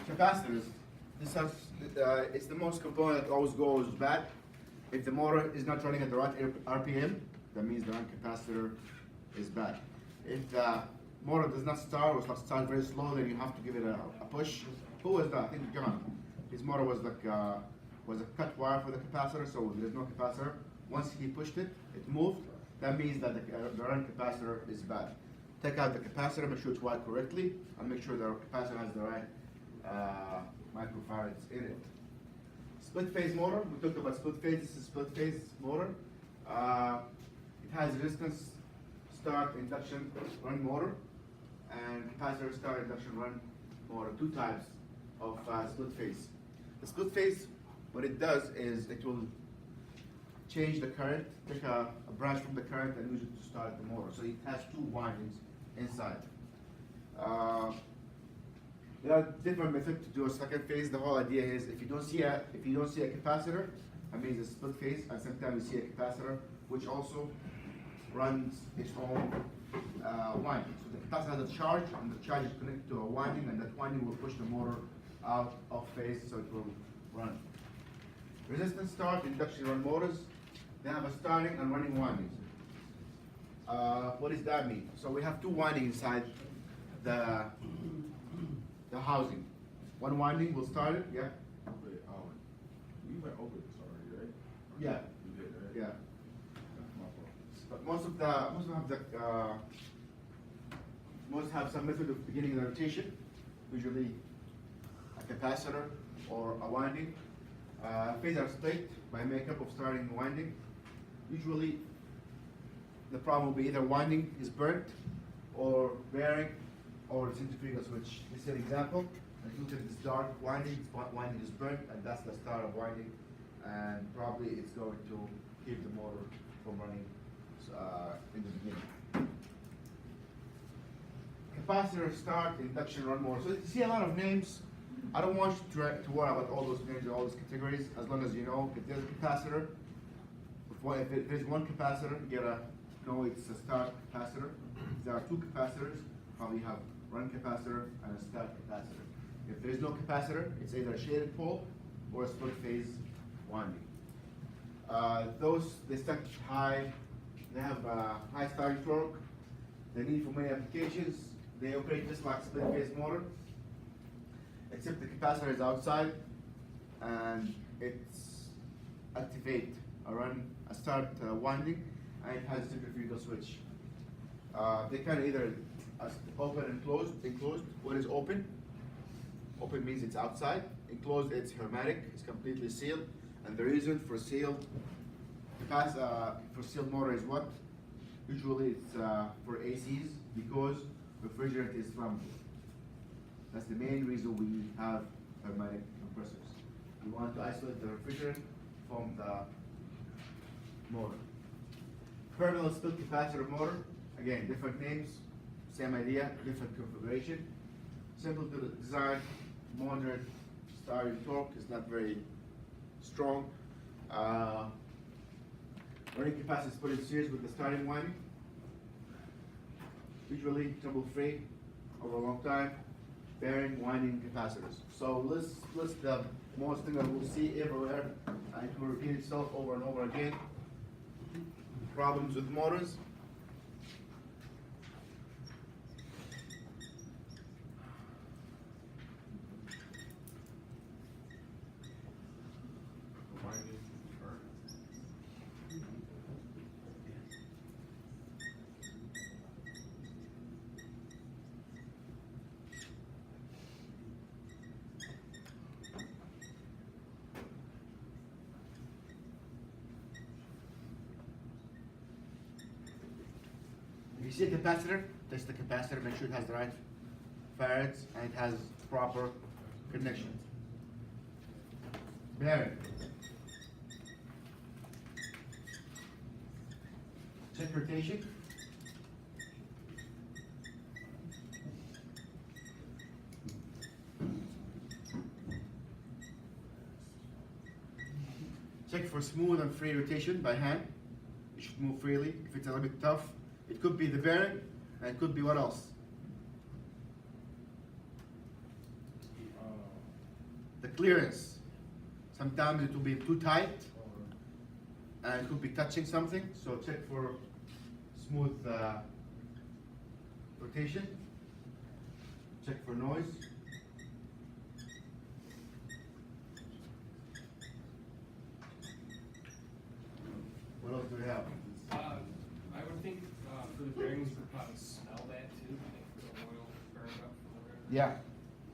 Capacitors. This has, it's the most component that always goes bad. If the motor is not running at the right RPM, that means the run capacitor is bad. If the motor does not start or starts very slow, then you have to give it a push. Who was that? I think John. His motor was like was a cut wire for the capacitor, so there's no capacitor. Once he pushed it, it moved. That means that the run capacitor is bad. Take out the capacitor, make sure it's wired correctly, and make sure the capacitor has the right microfarads in it. Split phase motor, we talked about split phase. This is split phase motor. It has resistance start induction run motor and capacitor start induction run motor, two types of split phase. The split phase, what it does is it will change the current, take a branch from the current and use it to start the motor. So it has two windings inside. There are different methods to do a second phase. The whole idea is if you don't see a capacitor, that means it's split phase, and sometimes you see a capacitor which also runs its own winding. So the capacitor has a charge, and the charge is connected to a winding, and that winding will push the motor out of phase so it will run. Resistance start induction run motors, they have a starting and running windings. What does that mean? So we have two windings inside the housing. One winding will start it, yeah? Wait, you went over this already, right? Yeah. You did, right? Yeah. That's my fault. But most have some method of beginning the rotation, usually a capacitor or a winding. Phase are split by makeup of starting and winding. Usually the problem will be either winding is burnt or bearing or centrifugal switch. This is an example. If you look at this dark winding is burnt, and that's the start of winding, and probably it's going to keep the motor from running in the beginning. Capacitor start induction run motor. So you see a lot of names. I don't want you to worry about all those names or all those categories, as long as you know if there's a capacitor. If there's one capacitor, you gotta know it's a start capacitor. If there are two capacitors, probably have run capacitor and a start capacitor. If there's no capacitor, it's either a shaded pole or a split phase winding. They stack high, they have high starting torque, they're needed for many applications. They operate just like split phase motor, except the capacitor is outside and it's activate a start winding, and it has a centrifugal switch. They can either open and enclosed. What is open? Open means it's outside. Enclosed, it's hermetic, it's completely sealed. And the reason for sealed motor is what? Usually it's for ACs, because refrigerant is flammable. That's the main reason we have hermetic compressors. We want to isolate the refrigerant from the motor. Parallel split capacitor motor, again, different names, same idea, different configuration. Simple to design, moderate starting torque, is not very strong. Running capacity is put in series with the starting winding. Usually trouble-free over a long time. Bearing, winding capacitors. So let's list the most thing that we'll see everywhere, and it will repeat itself over and over again. Problems with motors. Winding, current. If you see a capacitor, test the capacitor, make sure it has the right farads and it has proper connections. Bearing. Check rotation. Check for smooth and free rotation by hand. It should move freely. If it's a little bit tough, it could be the bearing, and it could be what else? clearance. Sometimes it will be too tight and it could be touching something, so check for smooth rotation. Check for noise. What else do we have? I would think for the bearings, we'd probably smell that too, if the oil burned up or whatever. Yeah,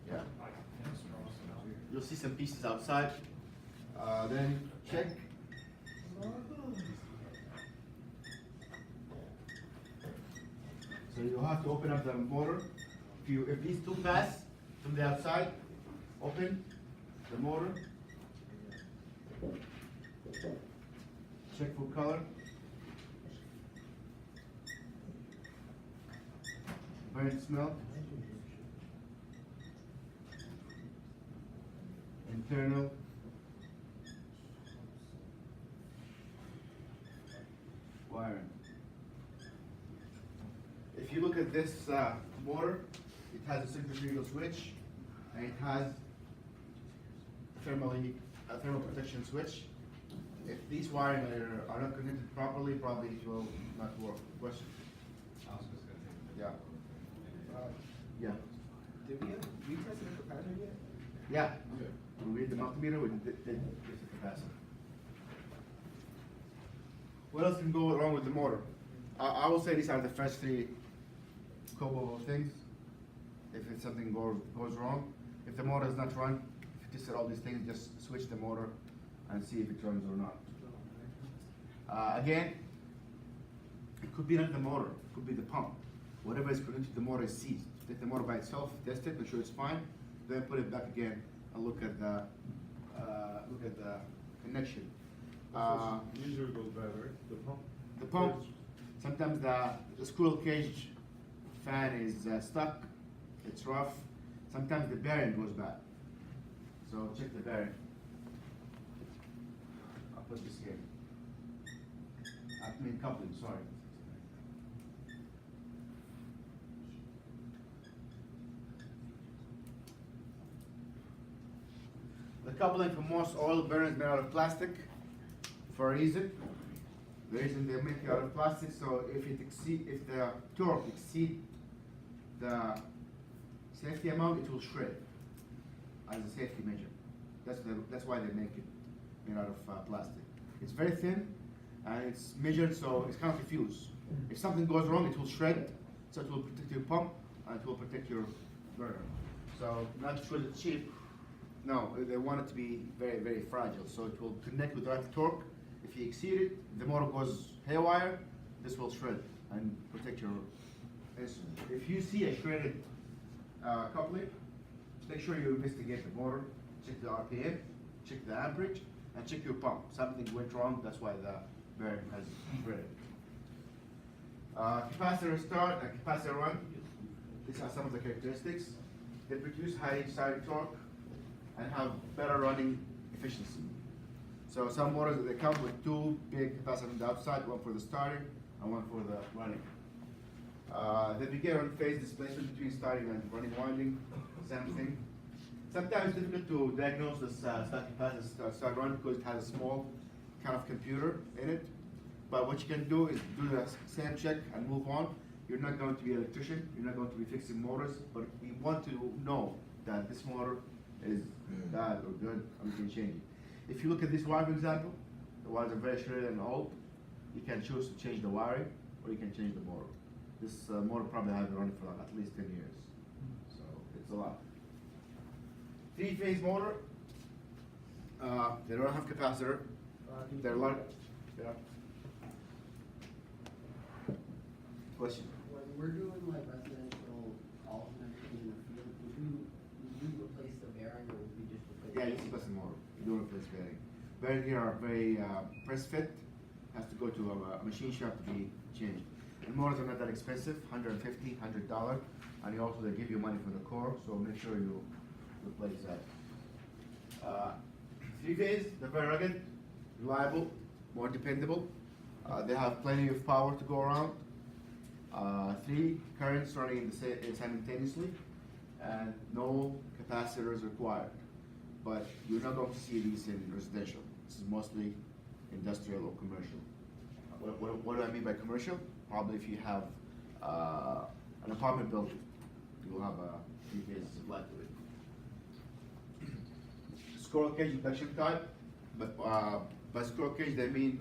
yeah. Like, strong smell. You'll see some pieces outside. Then check. So you have to open up the motor. If these two pass from the outside, open the motor. Check for color. Burnt smell. Internal. Wiring. If you look at this motor, it has a centrifugal switch and it has a thermal protection switch. If these wiring are not connected properly, probably it will not work. Question? Yeah. Yeah. Did we test the capacitor yet? Yeah. Okay. We read the multimeter, we did the capacitor. What else can go wrong with the motor? I will say these are the first three couple of things. If it's something goes wrong, if the motor is not run, if you tested all these things, just switch the motor and see if it runs or not. Again, it could be not the motor, it could be the pump. Whatever is connected to the motor is seized. Take the motor by itself, test it, make sure it's fine, then put it back again and look at the connection. Usually goes bad, right? The pump? The pump, sometimes the squirrel cage fan is stuck, it's rough. Sometimes the bearing goes bad. So check the bearing. I'll put this here. I mean coupling, sorry. The coupling for most oil burners made out of plastic for a reason. The reason they make it out of plastic, so if the torque exceeds the safety amount, it will shred as a safety measure. That's why they make it made out of plastic. It's very thin and it's measured, so it's kind of confused. If something goes wrong, it will shred, so it will protect your pump and it will protect your burner. So not because it's cheap. No, they want it to be very, very fragile, so it will connect with the right torque. If you exceed it, if the motor goes haywire, this will shred and protect your instrument. If you see a shredded coupling, make sure you investigate the motor, check the RPM, check the amperage, and check your pump. Something went wrong, that's why the bearing has shredded. Capacitor start and capacitor run. These are some of the characteristics. They produce high side torque and have better running efficiency. So some motors, they come with two big capacitors on the outside, one for the starting and one for the running. The beginner and phase displacement between starting and running winding, same thing. Sometimes it's difficult to diagnose this start capacitor start run because it has a small kind of computer in it. But what you can do is do the same check and move on. You're not going to be an electrician, you're not going to be fixing motors, but you want to know that this motor is bad or good, and you can change it. If you look at this wire, for example, the wires are very shredded and old. You can choose to change the wiring, or you can change the motor. This motor probably has been running for at least 10 years, so it's a lot. Three-phase motor, they don't have capacitor. They're like, yeah. Question? When we're doing like residential alternating in the field, would you replace the bearing or would we just replace? Yeah, you replace the motor. You don't replace bearing. Bearing here are very press fit. Has to go to a machine shop to be changed. And motors are not that expensive, $150, $100, and you also they give you money for the core, so make sure you replace that. Three-phase, they're very rugged, reliable, more dependable. They have plenty of power to go around. Three currents running simultaneously, and no capacitors required. but you're not going to see these in residential. This is mostly industrial or commercial. What do I mean by commercial? Probably if you have an apartment building, you'll have a 3-phase supply to it. Squirrel cage induction type, but by squirrel cage they mean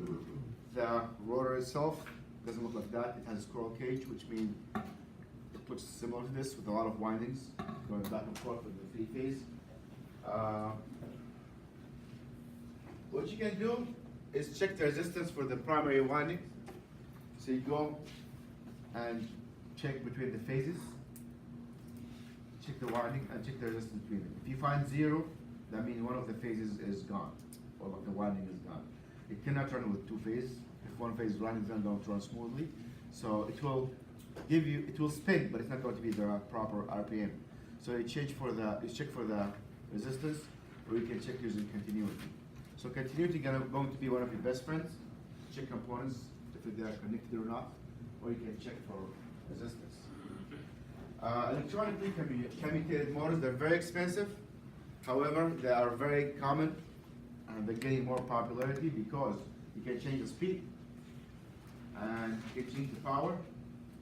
the rotor itself doesn't look like that. It has a squirrel cage, which means it looks similar to this with a lot of windings going back and forth with the 3-phase. What you can do is check the resistance for the primary winding. So you go and check between the phases, check the winding and check the resistance between them. If you find 0, that means one of the phases is gone, or like the winding is gone. It cannot run with 2 phases. If one phase is running, then don't run smoothly. So it will give you, it will spin, but it's not going to be the proper RPM. So you check for the resistance, or you can check using continuity. So continuity is going to be one of your best friends. Check components if they are connected or not, or you can check for resistance. Electronically commutated motors, they're very expensive. However, they are very common and they're getting more popularity because you can change the speed and you can change the power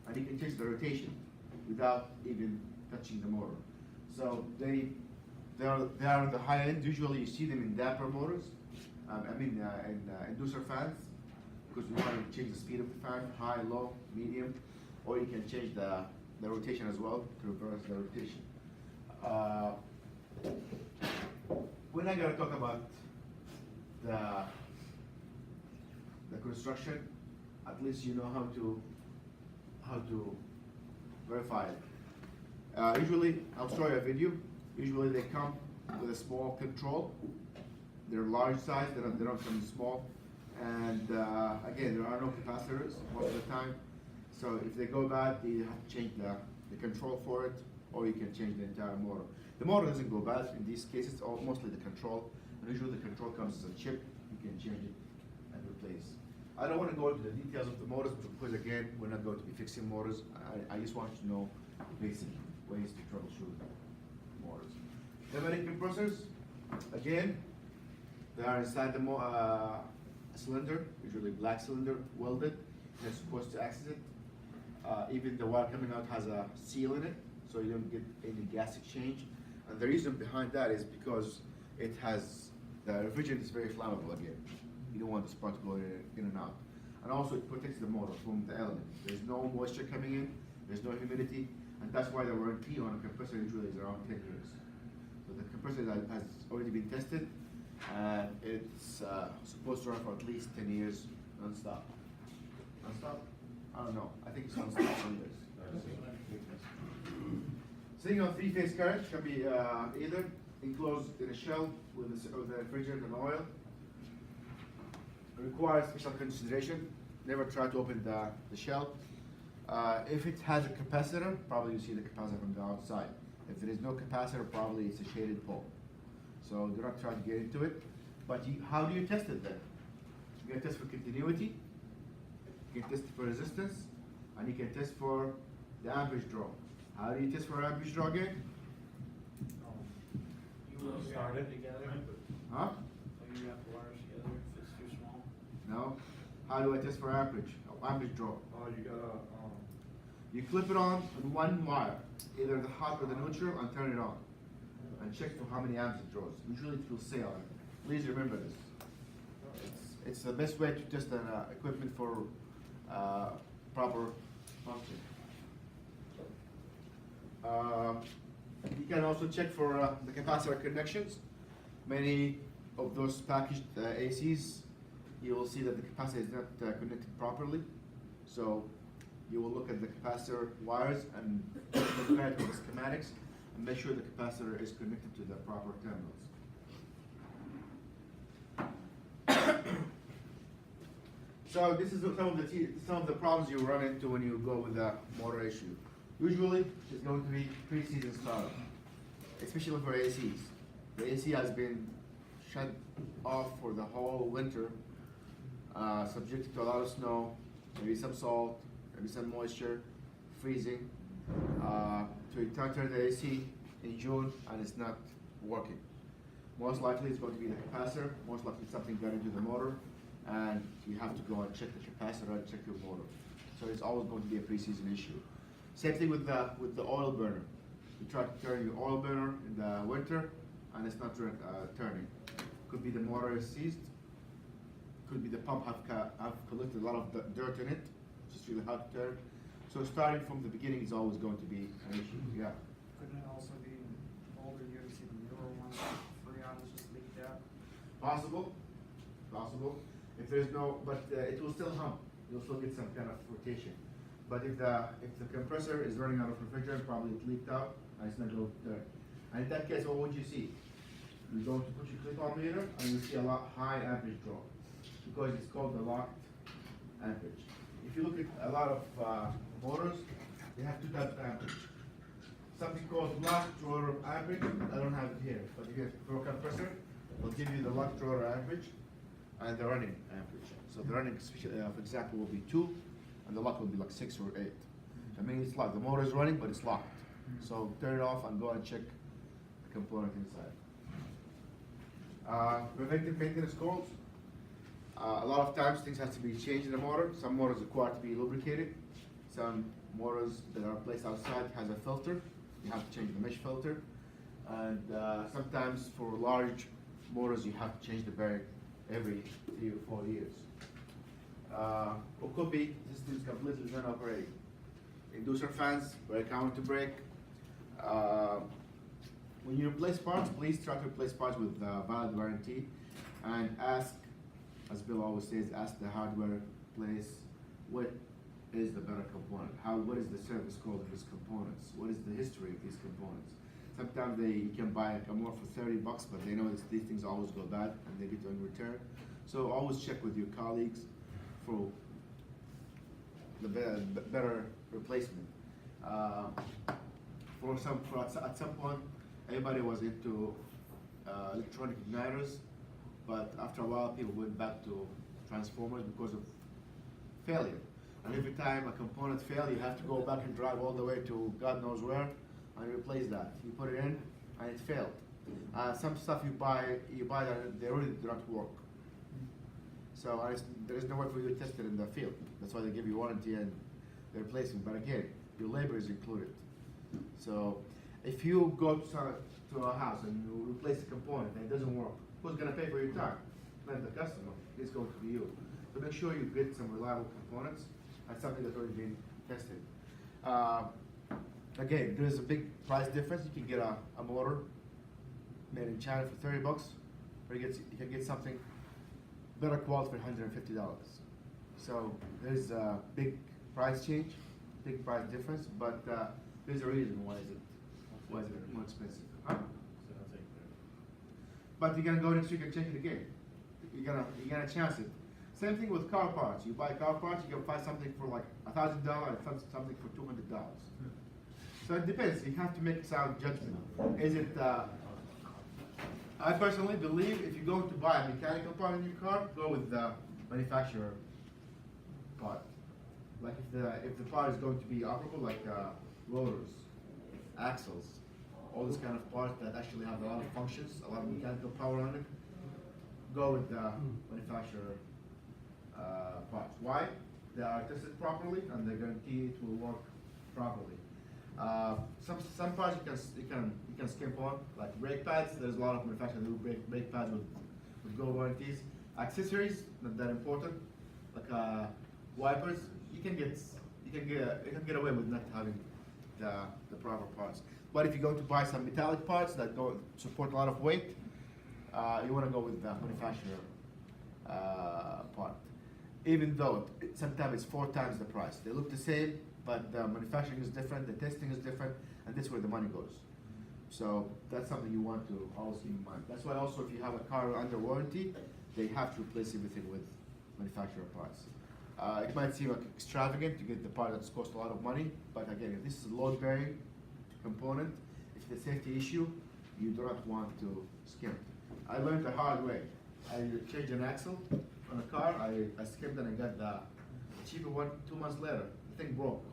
and you can change the rotation without even touching the motor. So they are the high end. Usually you see them in damper motors, in inducer fans, because you want to change the speed of the fan, high, low, medium, or you can change the rotation as well to reverse the rotation. We're not going to talk about the construction. At least you know how to verify it. Usually, I'll show you a video. Usually they come with a small control. They're large size, they don't come small. And again, there are no capacitors most of the time. So if they go bad, you have to change the control for it, or you can change the entire motor. The motor doesn't go bad in these cases, it's mostly the control. And usually the control comes as a chip, you can change it and replace. I don't want to go into the details of the motors because again, we're not going to be fixing motors. I just want you to know basic ways to troubleshoot motors. Pneumatic compressors, again, they are inside the cylinder, usually black cylinder, welded. They're supposed to access it. Even the wire coming out has a seal in it, so you don't get any gas exchange. And the reason behind that is because it has, the refrigerant is very flammable again. You don't want the spark to go in and out. And also it protects the motor from the elements. There's no moisture coming in, there's no humidity, and that's why the warranty on a compressor usually is around 10 years. So the compressor has already been tested, and it's supposed to run for at least 10 years non-stop. Non-stop? I don't know. I think it's non-stop 10 years. Signal 3-phase current can be either enclosed in a shell with the refrigerant and oil. It requires special consideration. Never try to open the shell. If it has a capacitor, probably you see the capacitor from the outside. If there is no capacitor, probably it's a shaded pole. So do not try to get into it. But how do you test it then? You can test for continuity, you can test for resistance, and you can test for the amperage draw. How do you test for amperage draw again? You will start it together. Huh? So you wrap the wires together if it's too small. No. How do I test for amperage? Amperage draw. Oh, you gotta, You clip it on one wire, either the hot or the neutral, and turn it on. And check for how many amps it draws. Usually it will say on it. Please remember this. It's the best way to test an equipment for proper function. You can also check for the capacitor connections. Many of those packaged ACs, you will see that the capacitor is not connected properly. So you will look at the capacitor wires and compare it with the schematics and make sure the capacitor is connected to the proper terminals. So this is some of the problems you run into when you go with a motor issue. Usually it's going to be pre-season startup, especially for ACs. The AC has been shut off for the whole winter, subjected to a lot of snow, maybe some salt, maybe some moisture, freezing. So you turn the AC in June and it's not working. most likely it's going to be the capacitor, most likely something got into the motor, and you have to go and check the capacitor and check your motor. So it's always going to be a pre-season issue. Same thing with the oil burner. You try to turn your oil burner in the winter, and it's not turning. Could be the motor is seized. Could be the pump have collected a lot of dirt in it. It's just really hard to turn. So starting from the beginning is always going to be an issue. Yeah. Couldn't it also be older, you ever see the newer ones, Freon is just leaked out? Possible. If there's no, but it will still hum. You'll still get some kind of rotation. But if the compressor is running out of refrigerant, probably it leaked out and it's not going to turn. And in that case, what would you see? You're going to put your clip-on meter and you see a lot high amperage draw because it's called the locked amperage. If you look at a lot of motors, they have two types of amperage. Something called locked drawer amperage. I don't have it here, but if you have for a compressor, it'll give you the locked drawer amperage and the running amperage. So the running, for example, will be 2, and the lock will be like 6 or 8. I mean, it's locked. The motor is running, but it's locked. So turn it off and go and check the component inside. Preventive maintenance calls. A lot of times things have to be changed in the motor. Some motors require to be lubricated. Some motors that are placed outside has a filter. You have to change the mesh filter. And sometimes for large motors you have to change the bearing every 3 or 4 years. Or could be system is completely non-operating. Inducer fans, very common to break. When you replace parts, please try to replace parts with valid warranty and ask, as Bill always says, ask the hardware place what is the better component. What is the service code of these components? What is the history of these components? Sometimes you can buy a more for $30, but they know that these things always go bad and they get them in return. So always check with your colleagues for the better replacement. At some point, everybody was into electronic igniters, but after a while, people went back to transformers because of failure. And every time a component fails, you have to go back and drive all the way to God knows where and replace that. You put it in, and it failed. Some stuff you buy that they really do not work. So there is no way for you to test it in the field. That's why they give you warranty and the replacement. But again, your labor is included. So if you go to a house and you replace a component and it doesn't work, who's going to pay for your time? Not the customer. It's going to be you. So make sure you get some reliable components and something that's already been tested. Again, there's a big price difference. You can get a motor made in China for $30, or you can get something better quality for $150. So there's a big price change, big price difference, but there's a reason why is it more expensive. Huh? But you're gonna go next week and check it again. You're gonna chance it. Same thing with car parts. You buy car parts, you can buy something for like $1,000 and something for $200. So it depends. You have to make a sound judgment. Is it? I personally believe if you go to buy a mechanical part in your car, go with the manufacturer part. Like if the part is going to be operable, like rotors, axles, all this kind of parts that actually have a lot of functions, a lot of mechanical power on it, go with the manufacturer parts. Why? They are tested properly and they guarantee it will work properly. Some parts you can skip on, like brake pads. There's a lot of manufacturers who do brake pads with gold warranties. Accessories, not that important, like wipers. You can get away with not having the proper parts. But if you go to buy some metallic parts that support a lot of weight, you want to go with the manufacturer part. Even though sometimes it's 4 times the price. They look the same, but the manufacturing is different, the testing is different, and that's where the money goes. So that's something you want to always keep in mind. That's why also if you have a car under warranty, they have to replace everything with manufacturer parts. It might seem like extravagant to get the part that's cost a lot of money, but again, if this is a load-bearing component, if it's a safety issue, you do not want to skimp. I learned the hard way. I changed an axle on a car, I skipped and I got the cheaper one 2 months later. The thing broke.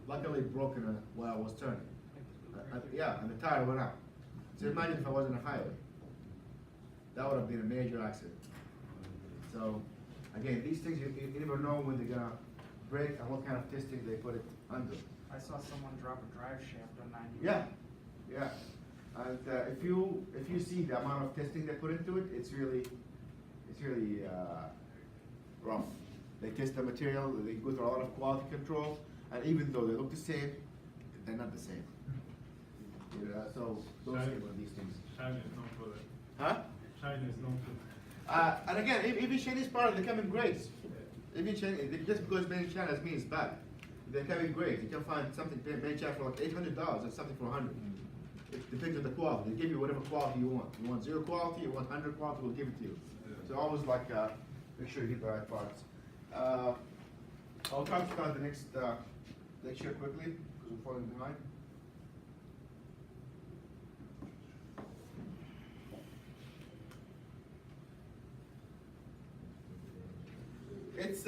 Luckily it broke while I was turning. Yeah, and the tire went out. So imagine if I was on a highway. that would have been a major accident. So, again, these things, you never know when they're gonna break and what kind of testing they put it under. I saw someone drop a drive shaft on 90. Yeah, yeah. And if you see the amount of testing they put into it, it's really rough. They test the material, they go through a lot of quality control, and even though they look the same, they're not the same. So don't skip on these things. China is known for that. Huh? China is known for that. And again, even Chinese product, they come in grades. Even Chinese, just because made in China doesn't mean it's bad. They come in grades. You can find something made in China for like $800 and something for $100. It depends on the quality. They give you whatever quality you want. You want 0 quality, you want 100 quality, we'll give it to you. So always like, make sure you get the right parts. I'll try to start the next lecture quickly, because we're falling behind. It's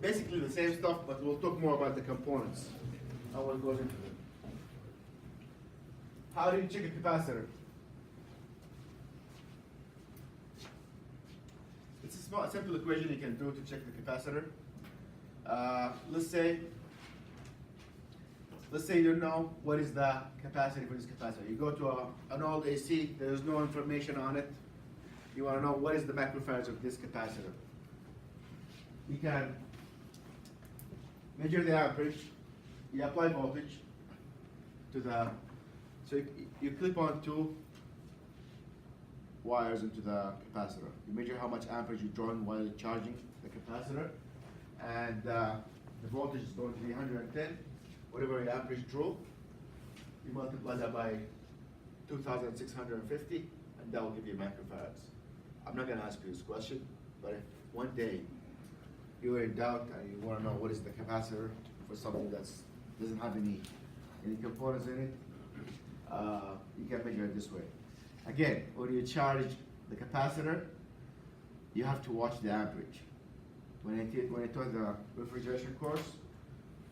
basically the same stuff, but we'll talk more about the components and what goes into it. How do you check a capacitor? It's a small, simple equation you can do to check the capacitor. Let's say you know what is the capacity for this capacitor. You go to an old AC, there's no information on it. You want to know what is the microfarads of this capacitor. You can measure the amperage, you apply voltage to the, so you clip on 2 wires into the capacitor. You measure how much amperage you're drawing while you're charging the capacitor, and the voltage is going to be 110. Whatever your amperage drew, you multiply that by 2,650, and that will give you microfarads. I'm not going to ask you this question, but if one day you are in doubt and you want to know what is the capacitor for something that doesn't have any components in it, you can measure it this way. Again, when you charge the capacitor, you have to watch the amperage. When I taught the refrigeration course,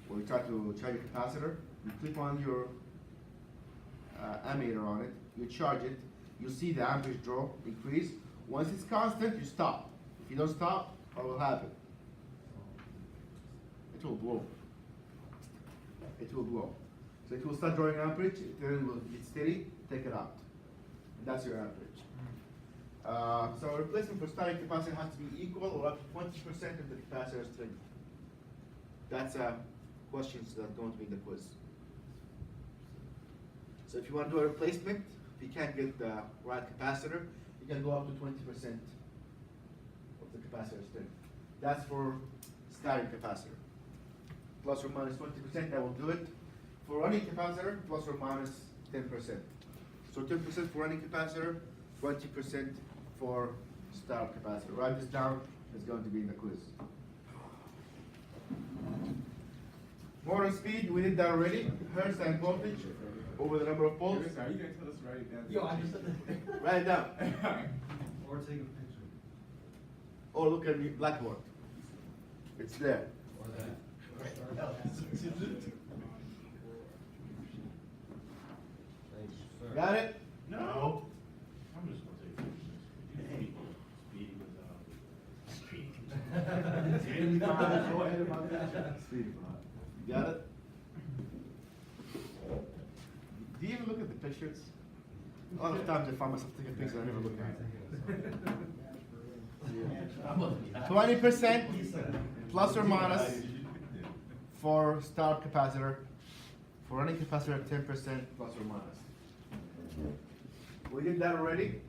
when we try to charge a capacitor, you click on your ammeter on it, you charge it, you see the amperage draw increase. Once it's constant, you stop. If you don't stop, what will happen? It will blow. It will blow. So it will start drawing amperage, then it will get steady, take it out. And that's your amperage. So replacement for starting capacitor has to be equal or up to 20% of the capacitor's strength. That's questions that are going to be in the quiz. So if you want to do a replacement, if you can't get the right capacitor, you can go up to 20% of the capacitor's strength. That's for starting capacitor. Plus or minus 20%, that will do it. For running capacitor, plus or minus 10%. So 10% for running capacitor, 20% for start capacitor. Write this down, it's going to be in the quiz. Motor speed, we did that already. Hertz and voltage over the number of poles. Are you going to tell us to write it down? Yo, I just said that. Write it down. Or take a picture. Or look at the blackboard. It's there. Or that. Got it? No. I'm just going to take pictures. Speedy was Speedy. Go ahead about that. Speed. You got it? Do you even look at the pictures? A lot of times I find myself taking pictures I never look at. 20% plus or minus for start capacitor. For running capacitor, 10% plus or minus. We did that already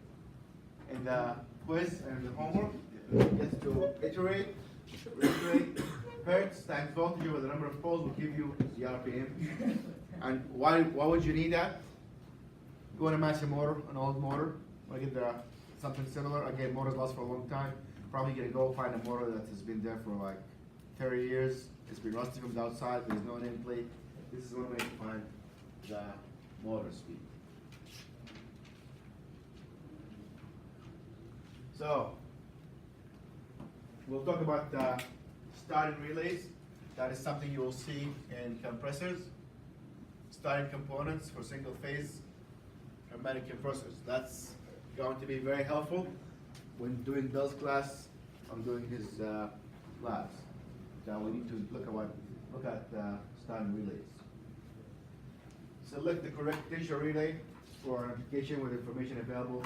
in the quiz and the homework. Just to iterate, reiterate, hertz times voltage over the number of poles will give you the RPM. And why would you need that? You want to match a motor, an old motor. Want to get something similar. Again, motors last for a long time. Probably gonna go find a motor that has been there for like 30 years. It's been rusty from the outside. There's no nameplate. This is one way to find the motor speed. So we'll talk about starting relays. That is something you will see in compressors. Starting components for single phase pneumatic compressors. That's going to be very helpful when doing Bill's class. I'm doing his labs. Now we need to look at starting relays. Select the correct potential relay for an application with information available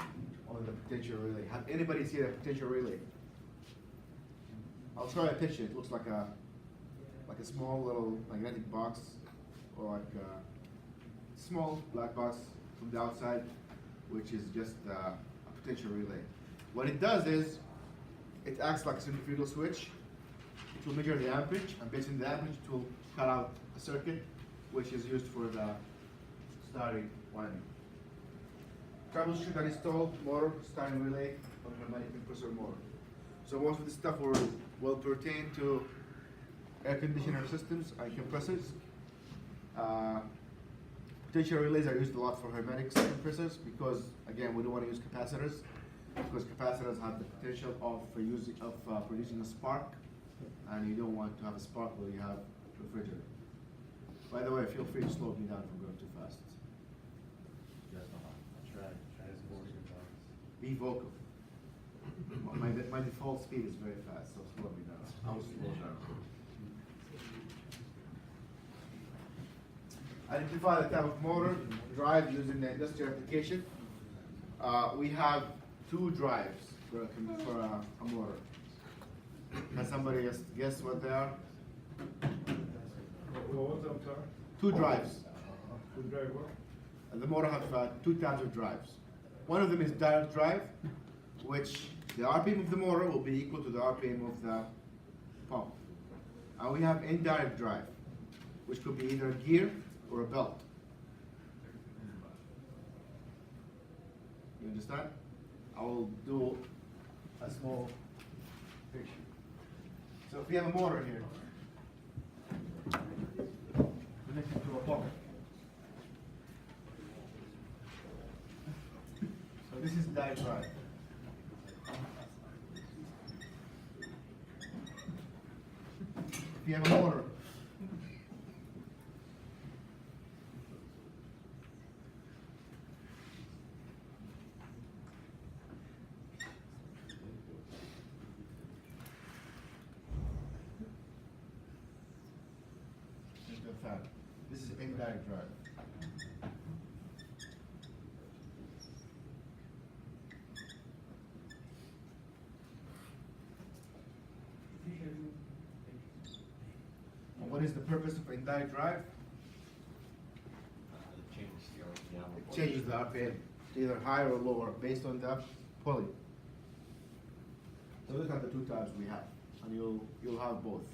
on the potential relay. Have anybody seen a potential relay? I'll try a picture. It looks like a small little magnetic box, or like a small black box from the outside, which is just a potential relay. What it does is, it acts like a centrifugal switch. It will measure the amperage, and based on the amperage, it will cut out a circuit, which is used for the starting winding. Troubleshoot and install motor starting relay on hermetic compressor motor. So most of this stuff will pertain to air conditioner systems and compressors. Potential relays are used a lot for hermetic compressors because, again, we don't want to use capacitors, because capacitors have the potential of producing a spark, and you don't want to have a spark where you have refrigerant. By the way, feel free to slow me down if I'm going too fast. Try to force your thoughts. Be vocal. My default speed is very fast, so slow me down. I'll slow down. Identify the type of motor drive used in the industrial application. We have two drives for a motor. Can somebody guess what they are? What's up, sir? Two drives. Good drive what? And the motor has two types of drives. One of them is direct drive, which the RPM of the motor will be equal to the RPM of the pump. And we have indirect drive, which could be either a gear or a belt. You understand? I will do a small picture. So if we have a motor here, connected to a pump. So this is direct drive. If you have a motor, this is indirect drive. And what is the purpose of indirect drive? It changes the RPM, either higher or lower, based on the pulley. So look at the two types we have, and you'll have both.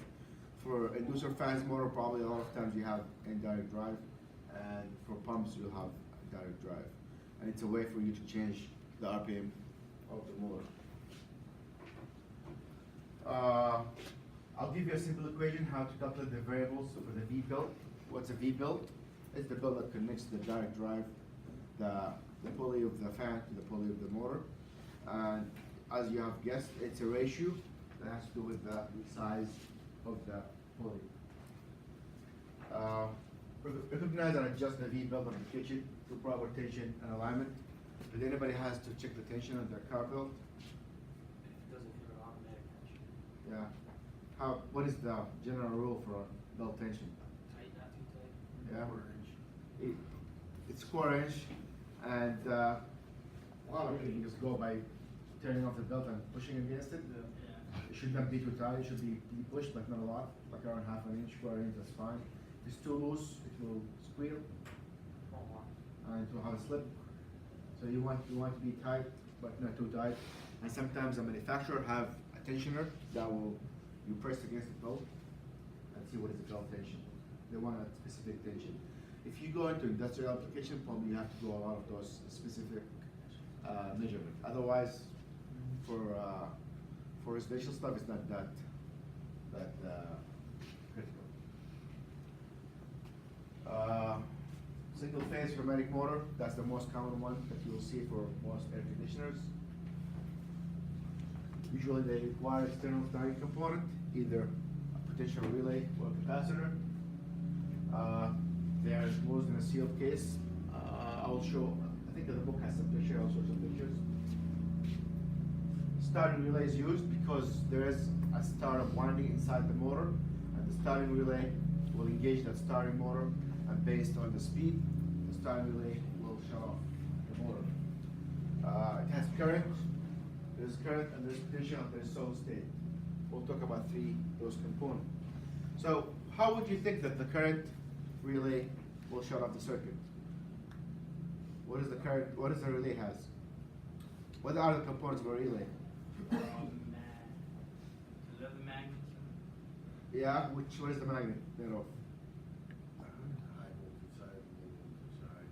For inducer fans motor, probably a lot of times you have indirect drive, and for pumps you'll have direct drive. And it's a way for you to change the RPM of the motor. I'll give you a simple equation how to calculate the variables for the V-belt. What's a V-belt? It's the belt that connects the direct drive, the pulley of the fan to the pulley of the motor. And as you have guessed, it's a ratio that has to do with the size of the pulley. Recognize and adjust the V-belt on the kitchen to proper tension and alignment. If anybody has to check the tension on their car belt, It doesn't give an automatic tension. yeah. What is the general rule for belt tension? Tight, not too tight. Yeah. Quarter inch. It's quarter inch, and a lot of people just go by turning off the belt and pushing against it. It should not be too tight, it should be pushed, but not a lot, like around half an inch, quarter inch, that's fine. If it's too loose, it will squeal, and it will have a slip. So you want to be tight, but not too tight. And sometimes the manufacturer have a tensioner that will, you press against the belt and see what is the belt tension. They want a specific tension. If you go into industrial application, probably you have to do a lot of those specific measurements. Otherwise, for residential stuff, it's not that critical. Single phase hermetic motor, that's the most common one that you'll see for most air conditioners. Usually they require external starting component, either a potential relay or a capacitor. They are enclosed in a sealed case. I will show, I think that the book has some pictures, I'll show some pictures. starting relay is used because there is a startup winding inside the motor, and the starting relay will engage that starting motor, and based on the speed, the starting relay will shut off the motor. It has current, there's current, and there's potential, and there's solid state. We'll talk about those components. So how would you think that the current relay will shut off the circuit? What is the current, what does the relay has? What are the components of a relay? The magnet. Yeah, what is the magnet made of? High voltage side, low voltage side.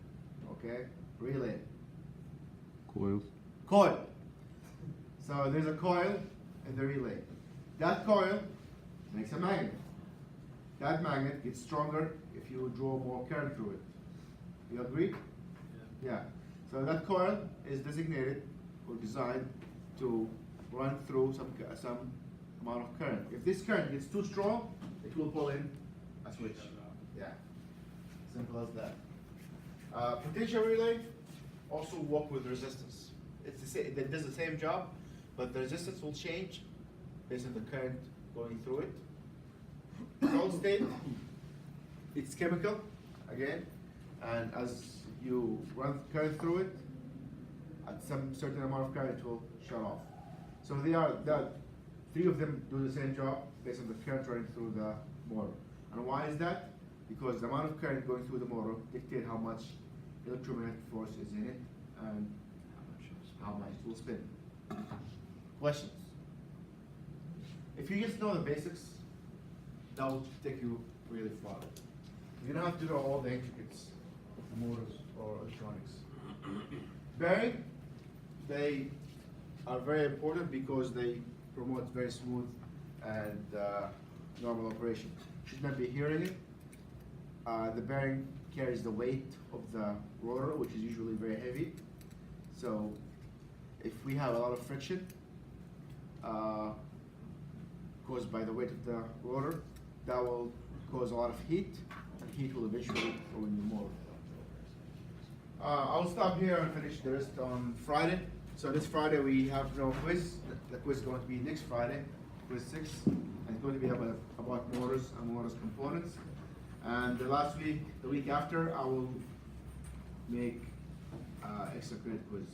Okay, relay. Coils. Coil. So there's a coil in the relay. That coil makes a magnet. That magnet gets stronger if you draw more current through it. You agree? Yeah. So that coil is designated or designed to run through some amount of current. If this current gets too strong, it will pull in a switch. Yeah. Simple as that. Potential relay also work with resistance. It's the same. It does the same job, but the resistance will change based on the current going through it. Solid state, it's chemical again, and as you run current through it, at some certain amount of current it will shut off. So three of them do the same job based on the current running through the motor. And why is that? Because the amount of current going through the motor dictates how much electromagnetic force is in it and how much it will spin. Questions? If you just know the basics, that will take you really far. You don't have to know all the intricacies of motors or electronics. Bearing, they are very important because they promote very smooth and normal operation. You should not be hearing it. The bearing carries the weight of the rotor, which is usually very heavy. So if we have a lot of friction caused by the weight of the rotor, that will cause a lot of heat, and heat will eventually ruin your motor. I'll stop here and finish the rest on Friday. So this Friday we have no quiz. The quiz is going to be next Friday, quiz 6, and it's going to be about motors and motors components. And the week after, I will make extra credit quiz.